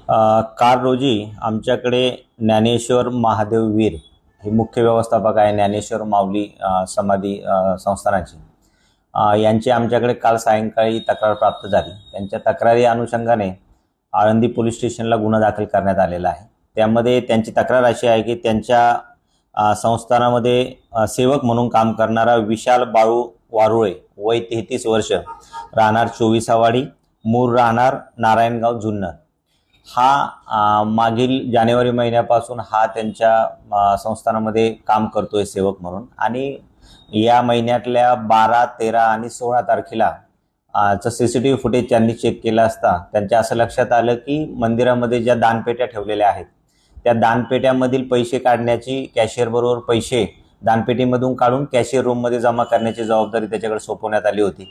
काल रोजी आमच्याकडे ज्ञानेश्वर महादेव वीर हे मुख्य व्यवस्थापक आहे ज्ञानेश्वर माऊली समाधी संस्थानाचे यांची आमच्याकडे काल सायंकाळी तक्रार प्राप्त झाली। त्यांच्या तक्रारी अनुषंगाने आळंदी पोलीस स्टेशनला गुन्हा दाखल करण्यात आलेला आहे। त्यामध्ये त्यांची तक्रार अशी आहे की त्यांच्या संस्थानामध्ये सेवक म्हणून काम करणारा विशाल बाळू वारुळे वय 33 वर्ष राहणार 24वाडी मूळ राहणार नारायणगाव जुन्नर हा मागील जानेवारी महिन्यापासून हा त्यांच्या संस्थानामध्ये काम करतोय सेवक म्हणून आणि या महिन्यातल्या 12, 13 आणि 16 तारखेला सीसीटीव्ही फुटेज त्यांनी चेक केला असता त्यांच्या असं लक्षात आलं की मंदिरामध्ये ज्या दानपेट्या ठेवलेल्या आहेत त्या दानपेट्यामधील पैसे काढण्याची कॅशियर बरोबर पैसे दानपेटीमधून काढून कॅशियर रूममध्ये जमा करण्याची जबाबदारी त्याच्याकडे सोपवण्यात आली होती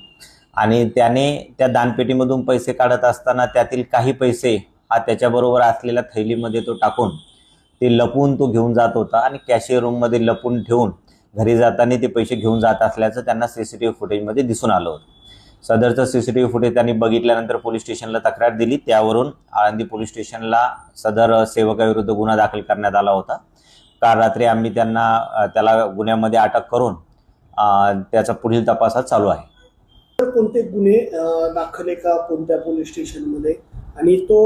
आणि त्याने त्या दानपेटीमधून पैसे काढत असताना त्यातील काही पैसे हा त्याच्याबरोबर असलेल्या थैलीमध्ये तो टाकून ते लपवून तो घेऊन जात होता आणि कॅशियर रूममध्ये लपवून ठेवून घरी जाताना ते पैसे घेऊन जात असल्याचं त्यांना सीसीटीव्ही फुटेजमध्ये दिसून आलं होतं। सदरचं सीसीटीव्ही फुटेज त्यांनी बघितल्यानंतर पोलीस स्टेशनला तक्रार दिली। त्यावरून आळंदी पोलीस स्टेशनला सदर सेवकाविरुद्ध गुन्हा दाखल करण्यात आला होता। काल रात्री आम्ही त्याला गुन्ह्यामध्ये अटक करून त्याचा पुढील तपास चालू आहे। कोणते गुन्हे दाखल आहे का कोणत्या पोलीस स्टेशनमध्ये आणि तो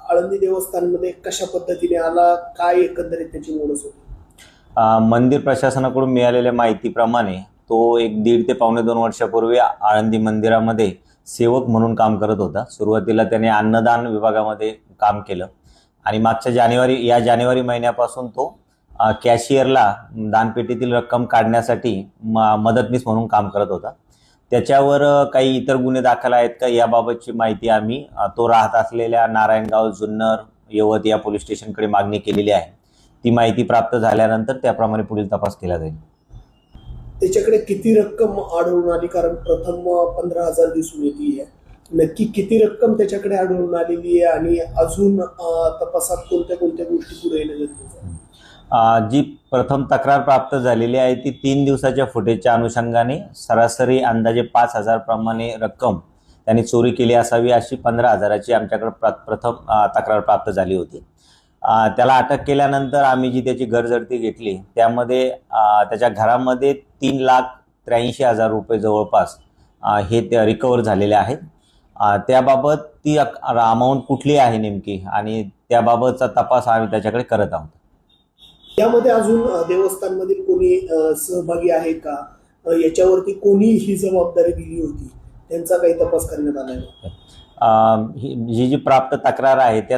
आळंदी देवस्थानमध्ये कशा पद्धतीने आला, काय एकंदरीत त्याची मोडस होती? मंदिर प्रशासनाकडून मिळालेल्या माहितीप्रमाणे तो एक 1.5 ते पावणे 2 वर्षापूर्वी आळंदी मंदिरामध्ये सेवक म्हणून काम करत होता। सुरुवातीला त्याने अन्नदान विभागामध्ये काम केलं आणि मागच्या जानेवारी महिन्यापासून तो कॅशियरला दानपेटीतील रक्कम काढण्यासाठी मदतनीस म्हणून काम करत होता। त्याच्यावर काही इतर गुन्हे दाखल आहेत का याबाबतची माहिती आम्ही तो राहत असलेल्या नारायणगाव जुन्नर यवत या पोलीस स्टेशनकडे मागणी केलेली आहे। ती माहिती प्राप्त झाल्यानंतर त्याप्रमाणे पुढील तपास केला जाईल। त्याच्याकडे किती रक्कम आढळून आली? कारण प्रथम 15,000 दिसून येते, नक्की किती रक्कम त्याच्याकडे आढळून आलेली आहे आणि अजून तपासात कोणत्या कोणत्या गोष्टी पुढे येणं गरजेचं आहे? जी प्रथम तक्रार प्राप्त झालेली आहे ती 3 दिवसाच्या फुटेजच्या अनुषंगाने सरासरी अंदाजे 5,000 प्रमाणे रक्कम त्यांनी चोरी केली असावी अशी 15,000ची आमच्याकडे प्रथम तक्रार प्राप्त झाली होती। त्याला अटक केल्यानंतर आम्ही जी त्याची घरजडती घेतली त्यामध्ये त्याच्या घरामध्ये 3,83,000 रुपये जवळपास हे ते रिकवर झालेले आहेत। त्याबाबत ती अमाऊंट कुठली आहे नेमकी आणि त्याबाबतचा तपास आम्ही त्याच्याकडे करत आहोत। यामध्ये अजून देवस्थानमधील कोणी सहभागी आहे का? याच्यावरती कोणी ही जबाबदारी दिली होती त्यांचा काही तपास करण्यात आला आहे? जी प्राप्त तक्रार आहे त्या